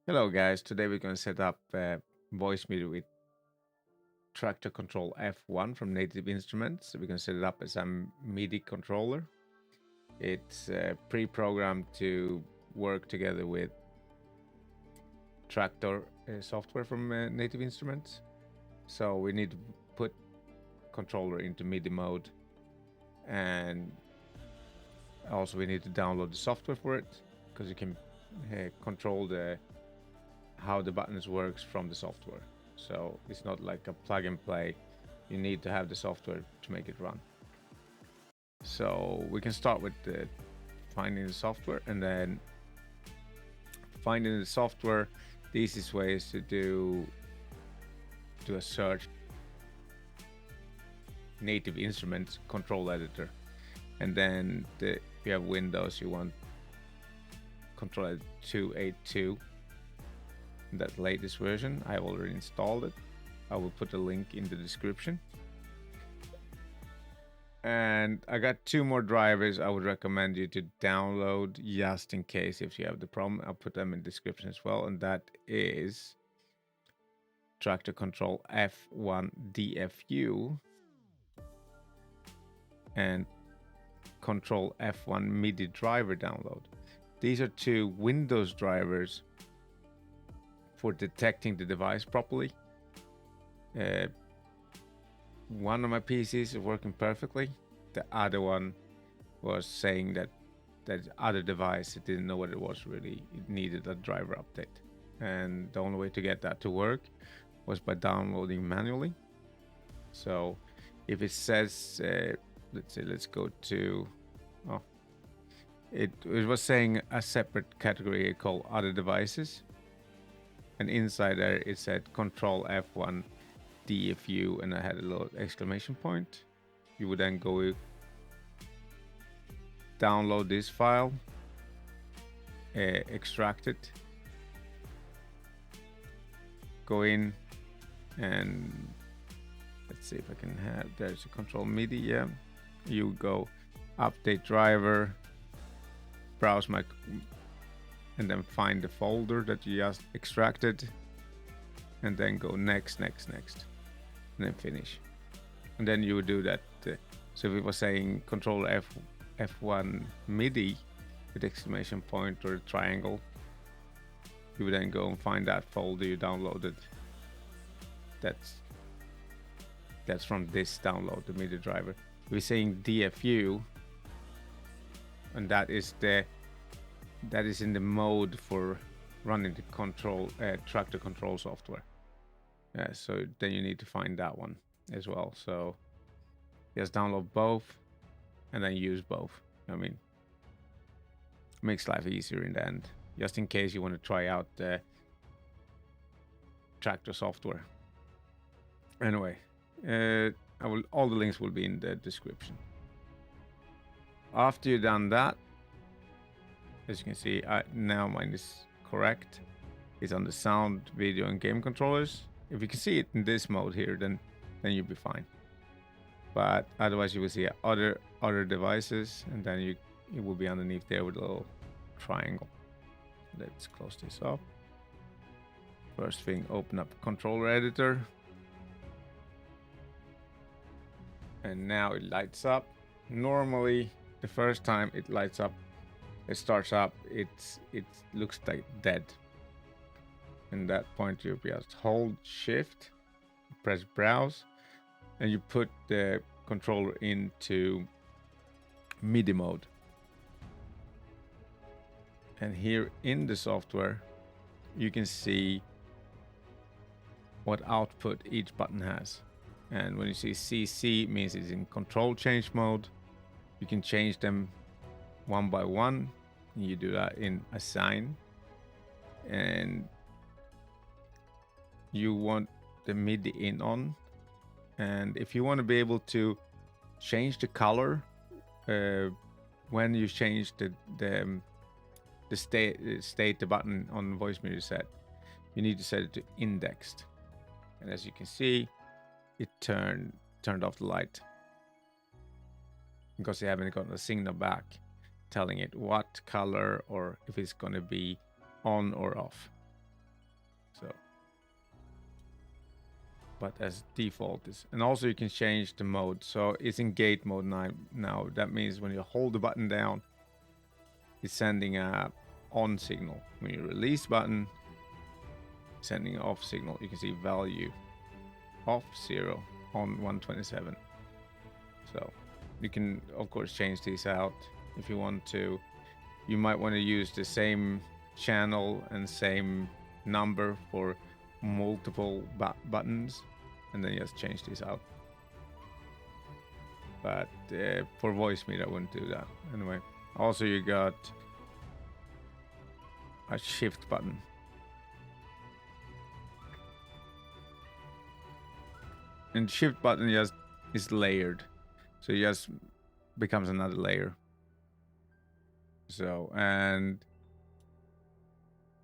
Hello guys, today we're going to set up Voicemeeter with Traktor Kontrol F1 from Native Instruments. So we're going to set it up as a MIDI controller. It's pre-programmed to work together with Traktor software from Native Instruments. So we need to put controller into MIDI mode, and also we need to download the software for it, because you can control how the buttons works from the software. So it's not like a plug and play. You need to have the software to make it run. So we can start with finding the software, and then finding the software. The easiest way is to do a search Native Instruments control editor, and then if you have Windows, you want control editor 282. That latest version. I already installed it. I will put a link in the description. And I got two more drivers I would recommend you to download just in case if you have the problem. I'll put them in the description as well. And that is Traktor Kontrol F1 DFU and Control F1 MIDI driver download. These are two Windows drivers for detecting the device properly. One of my PCs is working perfectly. The other one was saying that other device, it didn't know what it was really. It needed a driver update. And the only way to get that to work was by downloading manually. So if it says, let's go to, it was saying a separate category called other devices. And inside there it said Control F1 DFU, and I had a little exclamation point. You would then go download this file, extract it, go in, and let's see if I can have, there's a control MIDI. Yeah, you go update driver, browse my, and then find the folder that you just extracted, and then go next, and then finish. And then you would do that. So if it was saying control F1 MIDI with exclamation point or a triangle, you would then go and find that folder you downloaded. That's from this download, the MIDI driver. We're saying DFU, and that is in the mode for running the Traktor Kontrol software. So then you need to find that one as well. So just download both and then use both. I mean, makes life easier in the end, just in case you want to try out the Traktor software. Anyway, all the links will be in the description. After you've done that, as you can see, now mine is correct. It's on the sound, video, and game controllers. If you can see it in this mode here, then you'll be fine. But otherwise, you will see other devices, and then it will be underneath there with a little triangle. Let's close this up. First thing, open up controller editor, and now it lights up. Normally, the first time it lights up, it starts up, it looks like dead. In that point, you just hold shift, press browse, and you put the controller into MIDI mode. And here in the software, you can see what output each button has. And when you see CC, it means it's in control change mode. You can change them one by one. You do that in assign, and you want the MIDI in on. And if you want to be able to change the color when you change the state the button on Voicemeeter set, you need to set it to indexed. And as you can see, it turned off the light because they haven't gotten a signal back telling it what color or if it's going to be on or off. but as default is. And also you can change the mode. So it's in gate mode now. That means when you hold the button down, it's sending a on signal. When you release button, sending an off signal. You can see value off 0 on 127. So you can of course change these out if you want to. You might want to use the same channel and same number for multiple buttons, and then just change these out. But for Voicemeeter, I wouldn't do that anyway. Also, you got a shift button. And shift button just is layered, so it just becomes another layer. So, and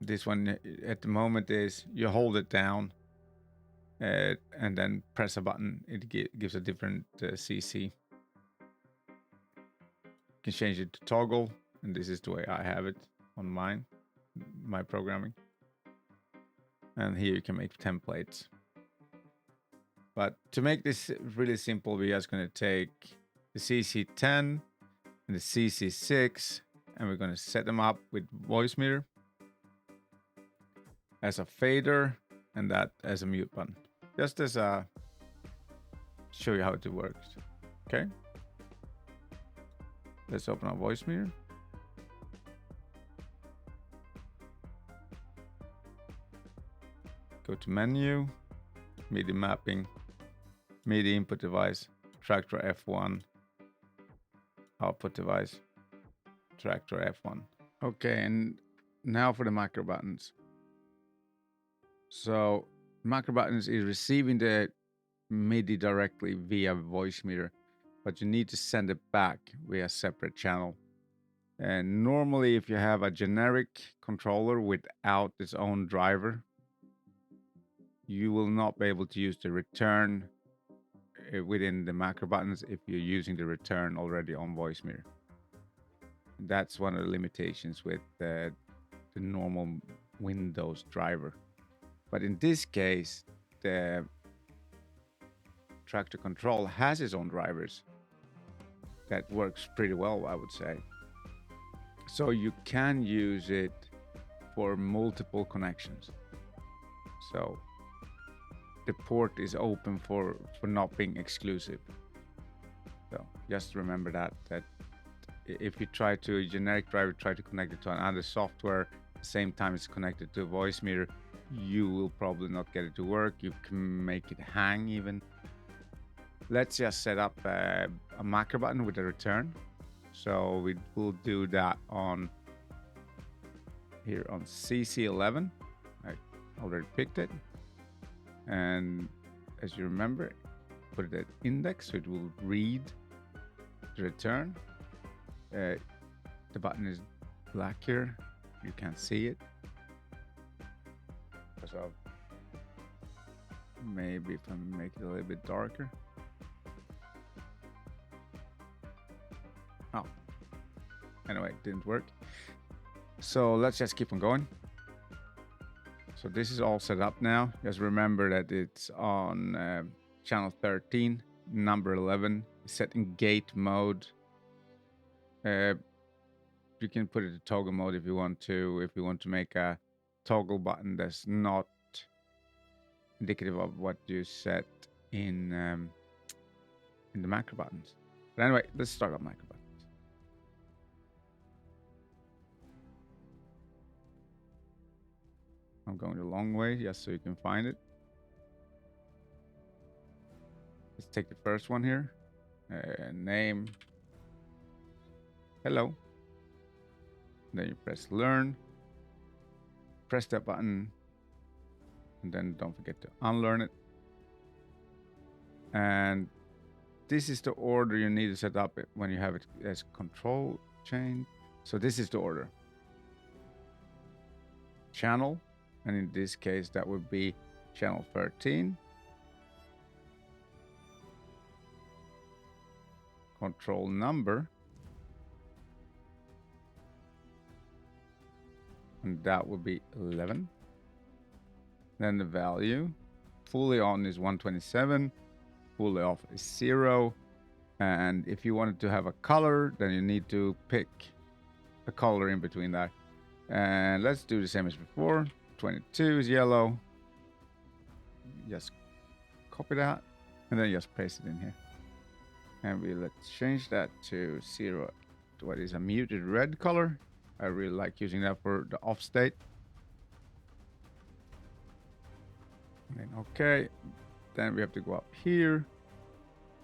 this one at the moment is you hold it down and then press a button. It gives a different CC. You can change it to toggle, and this is the way I have it on my programming. And here you can make templates. But to make this really simple, we're just going to take the CC10 and the CC6, and we're going to set them up with Voicemeeter as a fader and that as a mute button. Just as a show you how it works. Okay. Let's open up Voicemeeter. Go to menu, MIDI mapping, MIDI input device, Traktor F1, output device, Traktor F1. Okay, and now for the macro buttons. So MacroButtons is receiving the MIDI directly via Voicemeeter, but you need to send it back via a separate channel. And normally, if you have a generic controller without its own driver, you will not be able to use the return within the MacroButtons if you're using the return already on Voicemeeter. That's one of the limitations with the normal Windows driver. But in this case, the Traktor Kontrol has its own drivers. That works pretty well, I would say. So you can use it for multiple connections. So the port is open for not being exclusive. So just remember that if you try to a generic driver, try to connect it to another software, at the same time it's connected to Voicemeeter, you will probably not get it to work. You can make it hang even. Let's just set up a macro button with a return. So we will do that on here on CC11. I already picked it. And as you remember, put it at index so it will read the return. The button is black here. You can't see it. So maybe if I make it a little bit darker. Oh, anyway, it didn't work. So let's just keep on going. So this is all set up now. Just remember that it's on channel 13, number 11, set in gate mode. You can put it to toggle mode if you want to. If you want to make a toggle button that's not indicative of what you set in the macro buttons. But anyway, let's start up macro buttons. I'm going the long way just so you can find it. Let's take the first one here. Name. Hello. Then you press learn. Press that button. And then don't forget to unlearn it. And this is the order you need to set up it when you have it as control chain. So this is the order. Channel. And in this case, that would be channel 13. Control number. And that would be 11. Then the value. fully on is 127, fully off is 0. And if you wanted to have a color, then you need to pick a color in between that. And let's do the same as before. 22 is yellow. Just copy that and then just paste it in here. And let's change that to 0. What is a muted red color? I really like using that for the off state. And then okay. Then we have to go up here.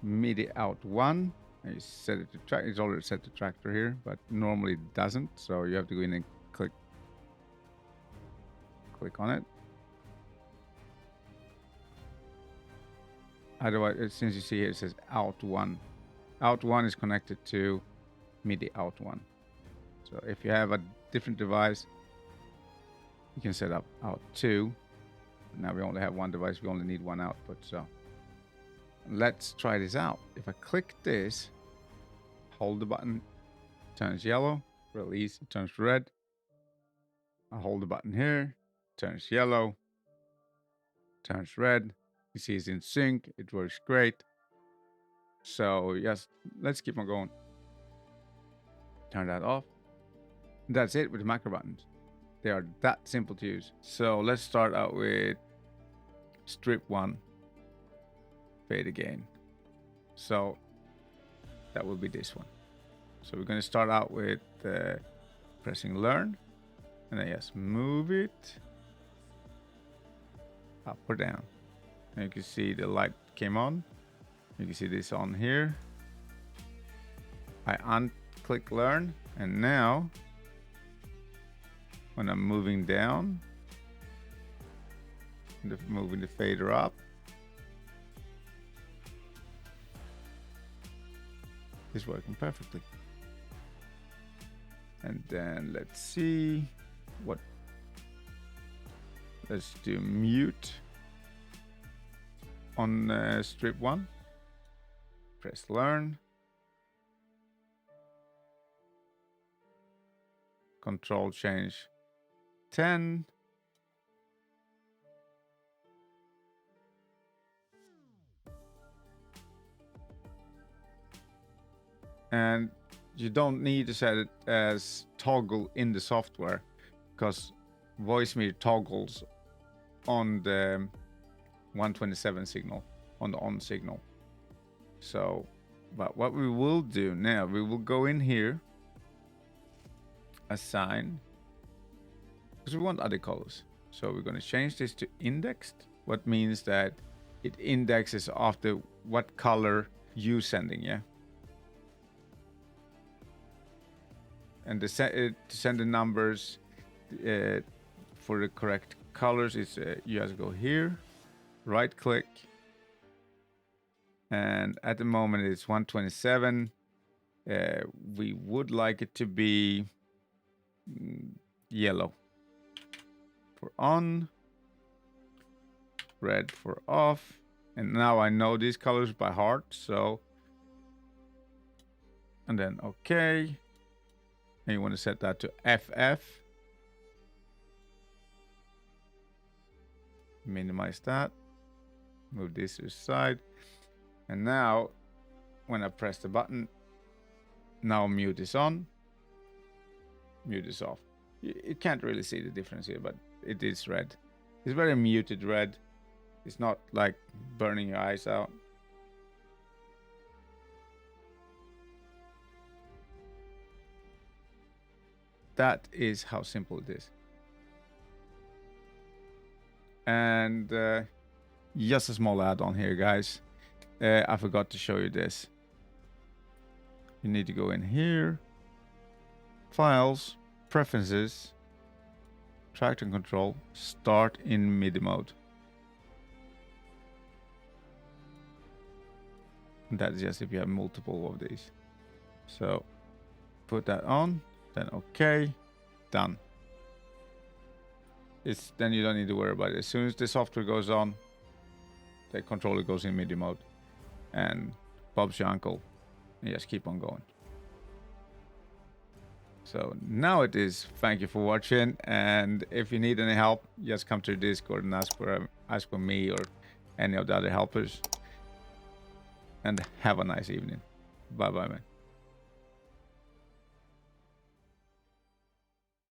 MIDI out 1. And you set it to track. It's already set to Traktor here, but normally it doesn't. So you have to go in and click on it. Otherwise, since you see here it says out 1. Out 1 is connected to MIDI out 1. So if you have a different device, you can set up out 2. Now we only have one device, we only need one output. So let's try this out. If I click this, hold the button, it turns yellow. Release, it turns red. I hold the button here, turns yellow, turns red. You see it's in sync, it works great. So yes, let's keep on going. Turn that off. That's it with the macro buttons. They are that simple to use. So let's start out with strip 1, fade again. So that will be this one. So we're going to start out with pressing learn, and then just move it up or down. And you can see the light came on. You can see this on here. I unclick learn, and now when I'm moving down, moving the fader up, it's working perfectly. And then let's see what, let's do mute on strip 1. Press learn. Control change 10. And you don't need to set it as toggle in the software, because Voicemeeter toggles on the 127 signal, on the on signal. So, but what we will do now, we will go in here, assign, because we want other colors. So we're going to change this to indexed, what means that it indexes after what color you sending, yeah. And to send the numbers for the correct colors is you have to go here, right click, and at the moment it's 127. We would like it to be yellow for on, red for off, and now I know these colors by heart. So, and then okay. And you want to set that to FF. Minimize that. Move this to the side. And now, when I press the button, now mute is on, mute is off. You can't really see the difference here, but it is red. It's very muted red. It's not like burning your eyes out. That is how simple it is. And just a small add-on here, guys. I forgot to show you this. You need to go in here, Files, Preferences, Traktor Kontrol, Start in MIDI mode. And that's just if you have multiple of these. So put that on. Then okay, done. Then you don't need to worry about it. As soon as the software goes on, the controller goes in MIDI mode, and Bob's your uncle. And just keep on going. So now it is. Thank you for watching, and if you need any help, just come to the Discord and ask for me or any of the other helpers. And have a nice evening. Bye bye, man.